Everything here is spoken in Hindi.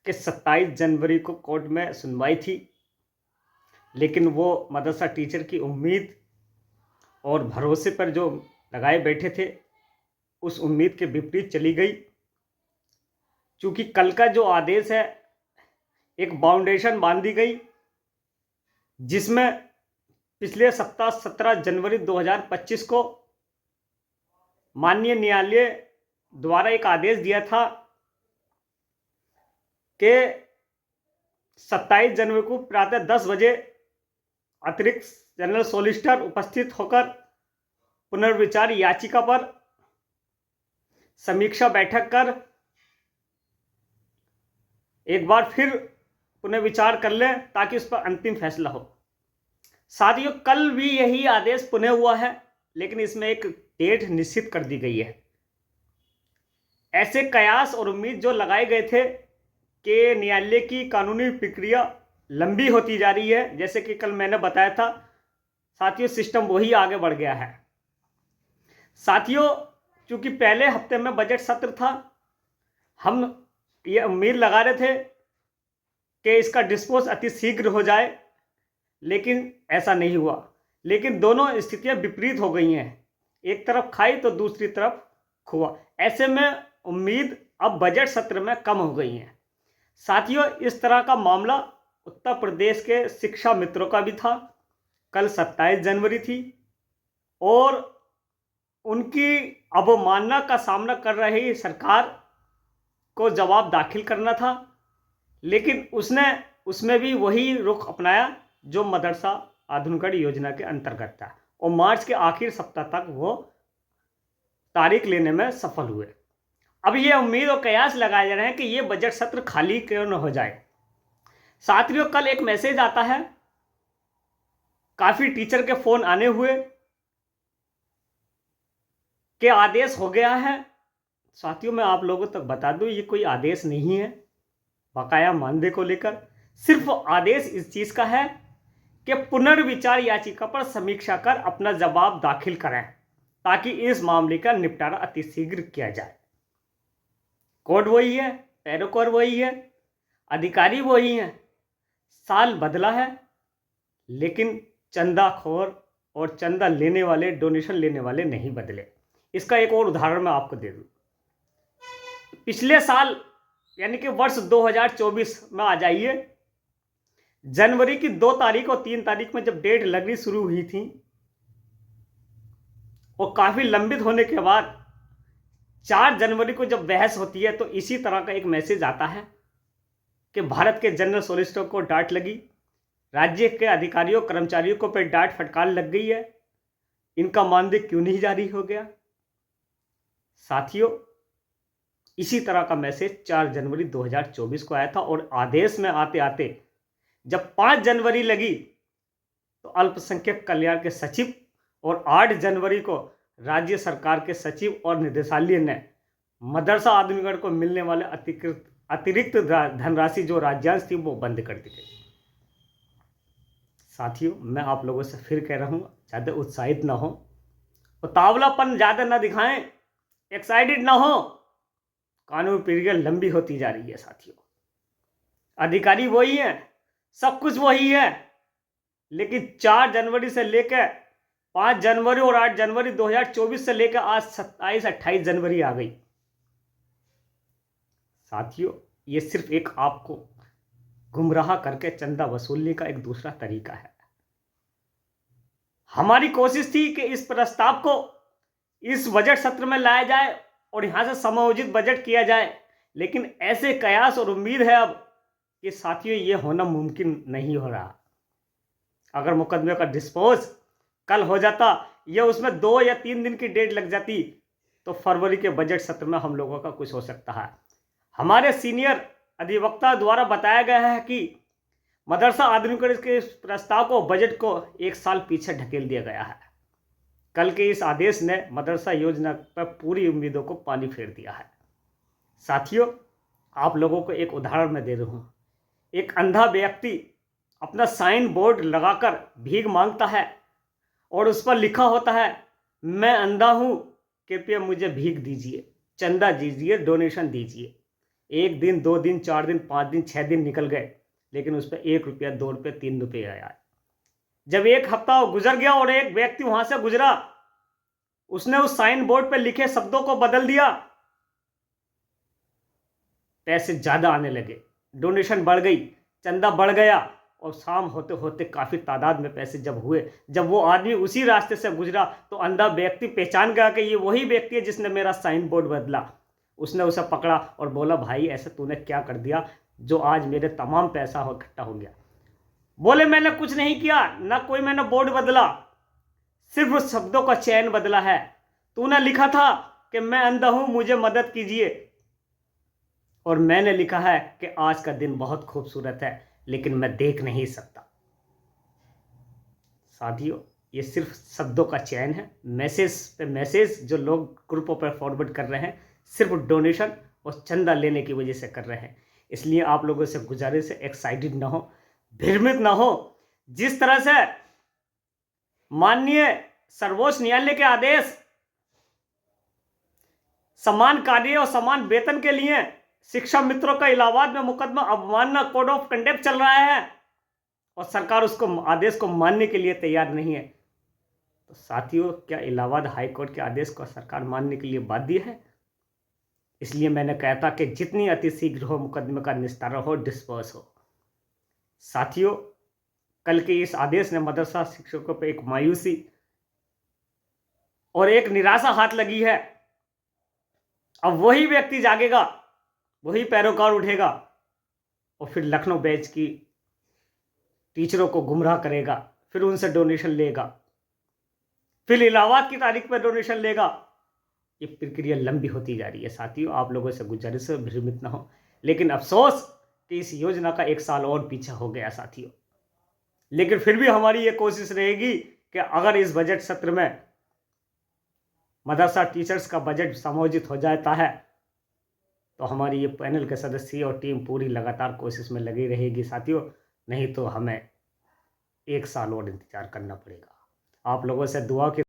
कि 27 जनवरी को कोर्ट में सुनवाई थी, लेकिन वो मदरसा टीचर की उम्मीद और भरोसे पर जो लगाए बैठे थे, उस उम्मीद के विपरीत चली गई। चूँकि कल का जो आदेश है, एक बाउंडेशन बांधी गई, जिसमें पिछले सप्ताह 17 जनवरी 2025 को माननीय न्यायालय द्वारा एक आदेश दिया था कि 27 जनवरी को प्रातः 10 बजे अतिरिक्त जनरल सॉलिसिटर उपस्थित होकर पुनर्विचार याचिका पर समीक्षा बैठक कर एक बार फिर पुनर्विचार कर लें ताकि उस पर अंतिम फैसला हो। साथियों, कल भी यही आदेश पुनः हुआ है, लेकिन इसमें एक डेट निश्चित कर दी गई है। ऐसे कयास और उम्मीद जो लगाए गए थे कि न्यायालय की कानूनी प्रक्रिया लंबी होती जा रही है, जैसे कि कल मैंने बताया था साथियों, सिस्टम वही आगे बढ़ गया है। साथियों, चूंकि पहले हफ्ते में बजट सत्र था, हम ये उम्मीद लगा रहे थे कि इसका डिस्पोज अति शीघ्र हो जाए, लेकिन ऐसा नहीं हुआ। लेकिन दोनों स्थितियां विपरीत हो गई हैं, एक तरफ खाई तो दूसरी तरफ खुआ। ऐसे में उम्मीद अब बजट सत्र में कम हो गई है। साथियों, इस तरह का मामला उत्तर प्रदेश के शिक्षा मित्रों का भी था। कल 27 जनवरी थी और उनकी अवमानना का सामना कर रही सरकार को जवाब दाखिल करना था, लेकिन उसने उसमें भी वही रुख अपनाया जो मदरसा आधुनिकीकरण योजना के अंतर्गत था, और मार्च के आखिर सप्ताह तक वो तारीख लेने में सफल हुए। अब ये उम्मीद और कयास लगाए जा रहे हैं कि ये बजट सत्र खाली क्यों न हो जाए। साथियों, कल एक मैसेज आता है, काफी टीचर के फोन आने हुए कि आदेश हो गया है। साथियों, मैं आप लोगों तक बता दूं, ये कोई आदेश नहीं है बकाया मानदेय को लेकर। सिर्फ आदेश इस चीज का है कि पुनर्विचार याचिका पर समीक्षा कर अपना जवाब दाखिल करें ताकि इस मामले का निपटारा अतिशीघ्र किया जाए। कोड वही है, पैरोकोर वही है, अधिकारी वही है, साल बदला है, लेकिन चंदाखोर और चंदा लेने वाले, डोनेशन लेने वाले नहीं बदले। इसका एक और उदाहरण मैं आपको दे दूं। पिछले साल यानी कि वर्ष 2024 में आ जाइए, जनवरी की 2 तारीख और 3 तारीख में जब डेट लगनी शुरू हुई थी और काफी लंबित होने के बाद 4 जनवरी को जब बहस होती है, तो इसी तरह का एक मैसेज आता है कि भारत के जनरल सॉलिसिटर को डांट लगी, राज्य के अधिकारियों कर्मचारियों को पे डांट फटकार लग गई है, इनका मानदेय क्यों नहीं जारी हो गया। साथियों, इसी तरह का मैसेज 4 जनवरी 2024 को आया था, और आदेश में आते आते जब 5 जनवरी लगी तो अल्पसंख्यक कल्याण के सचिव और 8 जनवरी को राज्य सरकार के सचिव और निदेशालय ने मदरसा आधुनिकीकरण को मिलने वाले अतिरिक्त धनराशि जो राज्यांश थी वो बंद कर दी गई। साथियों, मैं आप लोगों से फिर कह रहा हूं, ज़्यादा उत्साहित ना हो, उतावलापन ज़्यादा ना दिखाएं, एक्साइटेड ना हो। कानूनी प्रक्रिया लंबी होती जा रही है। साथियों, अधिकारी वही है, सब कुछ वही है, लेकिन 4 जनवरी से लेकर 5 जनवरी और 8 जनवरी 2024 से लेकर आज 27-28 जनवरी आ गई। साथियों, ये सिर्फ एक आपको गुमराह करके चंदा वसूलने का एक दूसरा तरीका है। हमारी कोशिश थी कि इस प्रस्ताव को इस बजट सत्र में लाया जाए और यहां से समायोजित बजट किया जाए, लेकिन ऐसे कयास और उम्मीद है अब कि साथियों ये होना मुमकिन नहीं हो रहा। अगर मुकदमे का डिस्पोज कल हो जाता या उसमें 2 या 3 दिन की डेट लग जाती तो फरवरी के बजट सत्र में हम लोगों का कुछ हो सकता है। हमारे सीनियर अधिवक्ता द्वारा बताया गया है कि मदरसा आधुनिकीकरण के प्रस्ताव को, बजट को 1 साल पीछे ढकेल दिया गया है। कल के इस आदेश ने मदरसा योजना पर पूरी उम्मीदों को पानी फेर दिया है। साथियों, आप लोगों को एक उदाहरण मैं दे रहा हूँ। एक अंधा व्यक्ति अपना साइन बोर्ड लगाकर भीख मांगता है और उस पर लिखा होता है, मैं अंधा हूँ, कृपया मुझे भीख दीजिए, चंदा दीजिए, डोनेशन दीजिए। 1 दिन, 2 दिन, 4 दिन, 5 दिन, 6 दिन निकल गए, लेकिन उस पर 1 रुपया, 2 रुपये, 3 रुपये आया। जब 1 हफ्ता गुजर गया और एक व्यक्ति वहां से गुजरा, उसने उस साइन बोर्ड पर लिखे शब्दों को बदल दिया, पैसे ज्यादा आने लगे, डोनेशन बढ़ गई, चंदा बढ़ गया, और शाम होते होते काफी तादाद में पैसे जब हुए, जब वो आदमी उसी रास्ते से गुजरा तो अंधा व्यक्ति पहचान गया कि ये वही व्यक्ति है जिसने मेरा साइन बोर्ड बदला। उसने उसे पकड़ा और बोला, भाई ऐसे तूने क्या कर दिया जो आज मेरे तमाम पैसा इकट्ठा हो गया। बोले, मैंने कुछ नहीं किया, ना कोई मैंने बोर्ड बदला, सिर्फ शब्दों का चयन बदला है। तूने लिखा था कि मैं अंधा हूं, मुझे मदद कीजिए, और मैंने लिखा है कि आज का दिन बहुत खूबसूरत है, लेकिन मैं देख नहीं सकता। साथियों, ये सिर्फ शब्दों का चयन है। मैसेज पे मैसेज जो लोग ग्रुपों पर फॉरवर्ड कर रहे हैं, सिर्फ डोनेशन और चंदा लेने की वजह से कर रहे हैं। इसलिए आप लोगों से गुजारिश है, एक्साइटेड ना हो, भ्रमित ना हो। जिस तरह से माननीय सर्वोच्च न्यायालय के आदेश समान कार्य और समान वेतन के लिए शिक्षा मित्रों का इलाहाबाद में मुकदमा अवमानना कोड ऑफ कंडक्ट चल रहा है, और सरकार उसको आदेश को मानने के लिए तैयार नहीं है, तो साथियों, क्या इलाहाबाद हाई कोर्ट के आदेश को सरकार मानने के लिए बाध्य है? इसलिए मैंने कहा था कि जितनी अति शीघ्र हो मुकदमे का निस्तारा हो, डिस्पर्स हो। साथियों, कल के इस आदेश ने मदरसा शिक्षकों पर एक मायूसी और एक निराशा हाथ लगी है। अब वही व्यक्ति जागेगा, वही पैरोकार उठेगा और फिर लखनऊ बैच की टीचरों को गुमराह करेगा, फिर उनसे डोनेशन लेगा, फिर इलाहाबाद की तारीख पर डोनेशन लेगा। ये प्रक्रिया लंबी होती जा रही है। साथियों, आप लोगों से गुजारिश है, भ्रमित ना हो। लेकिन अफसोस कि इस योजना का 1 साल और पीछे हो गया साथियों। लेकिन फिर भी हमारी ये कोशिश रहेगी कि अगर इस बजट सत्र में मदरसा टीचर्स का बजट समायोजित हो जाता है तो हमारी ये पैनल के सदस्य और टीम पूरी लगातार कोशिश में लगी रहेगी साथियों। नहीं तो हमें 1 साल और इंतजार करना पड़ेगा। आप लोगों से दुआ की